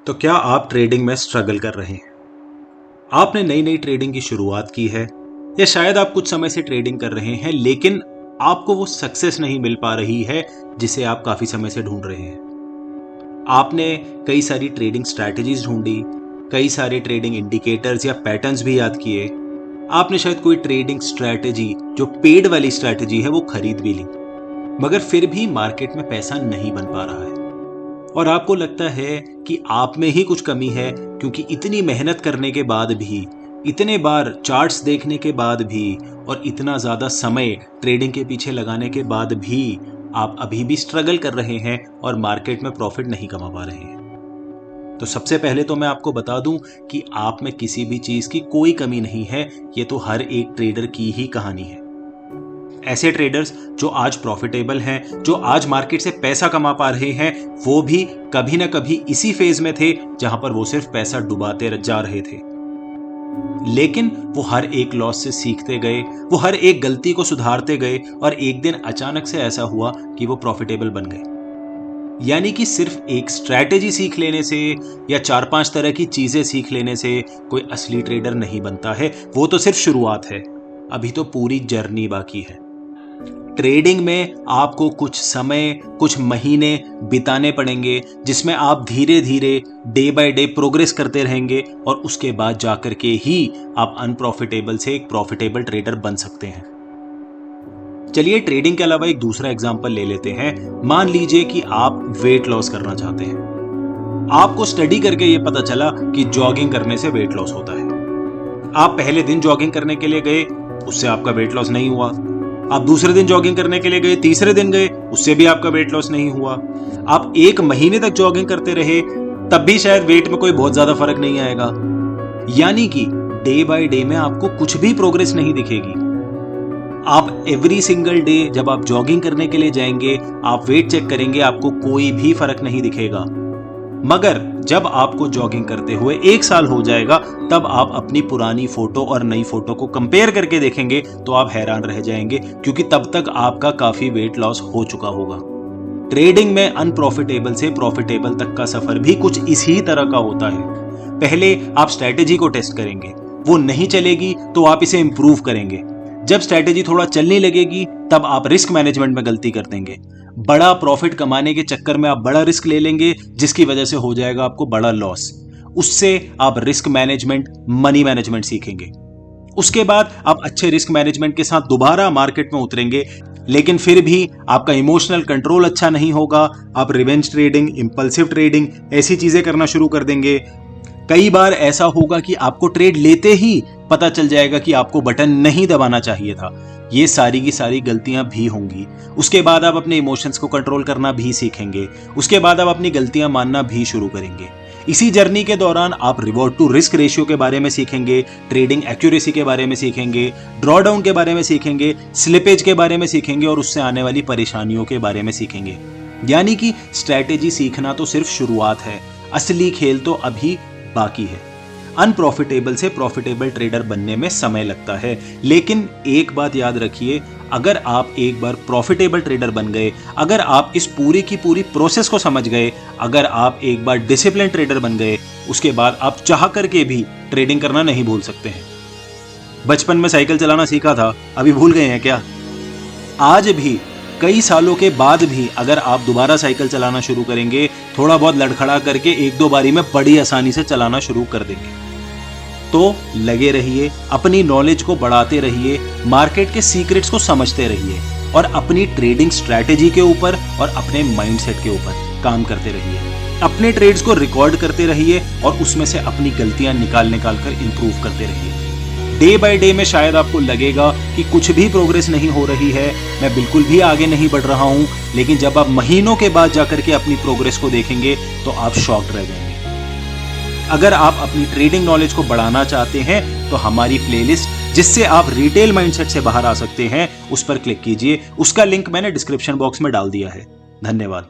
तो क्या आप ट्रेडिंग में स्ट्रगल कर रहे हैं? आपने नई नई ट्रेडिंग की शुरुआत की है या शायद आप कुछ समय से ट्रेडिंग कर रहे हैं लेकिन आपको वो सक्सेस नहीं मिल पा रही है जिसे आप काफी समय से ढूंढ रहे हैं। आपने कई सारी ट्रेडिंग स्ट्रैटेजीज ढूंढी, कई सारे ट्रेडिंग इंडिकेटर्स या पैटर्न्स भी याद किए। आपने शायद कोई ट्रेडिंग स्ट्रैटेजी जो पेड वाली स्ट्रैटेजी है वो खरीद भी ली, मगर फिर भी मार्केट में पैसा नहीं बन पा रहा है और आपको लगता है कि आप में ही कुछ कमी है, क्योंकि इतनी मेहनत करने के बाद भी, इतने बार चार्ट्स देखने के बाद भी और इतना ज़्यादा समय ट्रेडिंग के पीछे लगाने के बाद भी आप अभी भी स्ट्रगल कर रहे हैं और मार्केट में प्रॉफिट नहीं कमा पा रहे हैं। तो सबसे पहले तो मैं आपको बता दूं कि आप में किसी भी चीज़ की कोई कमी नहीं है, ये तो हर एक ट्रेडर की ही कहानी है। ऐसे ट्रेडर्स जो आज प्रॉफिटेबल हैं, जो आज मार्केट से पैसा कमा पा रहे हैं, वो भी कभी ना कभी इसी फेज में थे जहां पर वो सिर्फ पैसा डुबाते जा रहे थे। लेकिन वो हर एक लॉस से सीखते गए, वो हर एक गलती को सुधारते गए और एक दिन अचानक से ऐसा हुआ कि वो प्रॉफिटेबल बन गए। यानी कि सिर्फ एक स्ट्रैटेजी सीख लेने से या 4-5 तरह की चीजें सीख लेने से कोई असली ट्रेडर नहीं बनता है। वो तो सिर्फ शुरुआत है, अभी तो पूरी जर्नी बाकी है। ट्रेडिंग में आपको कुछ समय, कुछ महीने बिताने पड़ेंगे जिसमें आप धीरे धीरे डे बाय डे प्रोग्रेस करते रहेंगे और उसके बाद जाकर के ही आप अनप्रॉफिटेबल से एक प्रॉफिटेबल ट्रेडर बन सकते हैं। चलिए ट्रेडिंग के अलावा एक दूसरा एग्जांपल ले लेते हैं। मान लीजिए कि आप वेट लॉस करना चाहते हैं। आपको स्टडी करके ये पता चला कि जॉगिंग करने से वेट लॉस होता है। आप पहले दिन जॉगिंग करने के लिए गए, उससे आपका वेट लॉस नहीं हुआ। आप दूसरे दिन जॉगिंग करने के लिए गए, तीसरे दिन गए, उससे भी आपका वेट लॉस नहीं हुआ। आप 1 महीने तक जॉगिंग करते रहे, तब भी शायद वेट में कोई बहुत ज्यादा फर्क नहीं आएगा। यानी कि डे बाय डे में आपको कुछ भी प्रोग्रेस नहीं दिखेगी। आप एवरी सिंगल डे जब आप जॉगिंग करने के लिए जाएंगे, आप वेट चेक करेंगे, आपको कोई भी फर्क नहीं दिखेगा। मगर जब आपको जॉगिंग करते हुए 1 साल हो जाएगा, तब आप अपनी पुरानी फोटो और नई फोटो को कंपेयर करके देखेंगे तो आप हैरान रह जाएंगे, क्योंकि तब तक आपका काफी वेट लॉस हो चुका होगा। ट्रेडिंग में अनप्रॉफिटेबल से प्रॉफिटेबल तक का सफर भी कुछ इसी तरह का होता है। पहले आप स्ट्रैटेजी को टेस्ट करेंगे, वो नहीं चलेगी तो आप इसे इंप्रूव करेंगे। जब स्ट्रैटेजी थोड़ा चलने लगेगी तब आप रिस्क मैनेजमेंट में गलती कर देंगे। बड़ा प्रॉफिट कमाने के चक्कर में आप बड़ा रिस्क ले लेंगे, जिसकी वजह से हो जाएगा आपको बड़ा लॉस। उससे आप रिस्क मैनेजमेंट, मनी मैनेजमेंट सीखेंगे। उसके बाद आप अच्छे रिस्क मैनेजमेंट के साथ दोबारा मार्केट में उतरेंगे, लेकिन फिर भी आपका इमोशनल कंट्रोल अच्छा नहीं होगा। आप रिवेंज ट्रेडिंग, इंपल्सिव ट्रेडिंग, ऐसी चीजें करना शुरू कर देंगे। कई बार ऐसा होगा कि आपको ट्रेड लेते ही पता चल जाएगा कि आपको बटन नहीं दबाना चाहिए था। ये सारी की सारी गलतियां भी होंगी। उसके बाद आप अपने इमोशंस को कंट्रोल करना भी सीखेंगे। उसके बाद आप अपनी गलतियां मानना भी शुरू करेंगे। इसी जर्नी के दौरान आप रिवॉर्ड टू रिस्क रेशियो के बारे में सीखेंगे, ट्रेडिंग एक्यूरेसी के बारे में सीखेंगे, ड्रॉ डाउन के बारे में सीखेंगे, स्लिपेज के बारे में सीखेंगे और उससे आने वाली परेशानियों के बारे में सीखेंगे। यानी कि स्ट्रैटेजी सीखना तो सिर्फ शुरुआत है, असली खेल तो अभी बाकी है। अनप्रॉफिटेबल से प्रॉफिटेबल ट्रेडर बनने में समय लगता है, लेकिन एक बात याद रखिए, अगर आप एक बार प्रॉफिटेबल ट्रेडर बन गए, अगर आप इस पूरी की पूरी प्रोसेस को समझ गए, अगर आप एक बार डिसिप्लिन ट्रेडर बन गए, उसके बाद आप चाह करके भी ट्रेडिंग करना नहीं भूल सकते हैं। बचपन में साइकिल चलाना सीखा था, अभी भूल गए हैं क्या? आज भी कई सालों के बाद भी अगर आप दोबारा साइकिल चलाना शुरू करेंगे, थोड़ा बहुत लड़खड़ा करके 1-2 बारी में बड़ी आसानी से चलाना शुरू कर देंगे। तो लगे रहिए, अपनी नॉलेज को बढ़ाते रहिए, मार्केट के सीक्रेट्स को समझते रहिए और अपनी ट्रेडिंग स्ट्रैटेजी के ऊपर और अपने माइंडसेट के ऊपर काम करते रहिए। अपने ट्रेड्स को रिकॉर्ड करते रहिए और उसमें से अपनी गलतियां निकाल कर इंप्रूव करते रहिए। डे बाय डे में शायद आपको लगेगा कि कुछ भी प्रोग्रेस नहीं हो रही है, मैं बिल्कुल भी आगे नहीं बढ़ रहा हूं, लेकिन जब आप महीनों के बाद जाकर के अपनी प्रोग्रेस को देखेंगे तो आप शॉक्ड रह जाएंगे। अगर आप अपनी ट्रेडिंग नॉलेज को बढ़ाना चाहते हैं तो हमारी प्लेलिस्ट जिससे आप रिटेल माइंडसेट से बाहर आ सकते हैं, उस पर क्लिक कीजिए। उसका लिंक मैंने डिस्क्रिप्शन बॉक्स में डाल दिया है। धन्यवाद।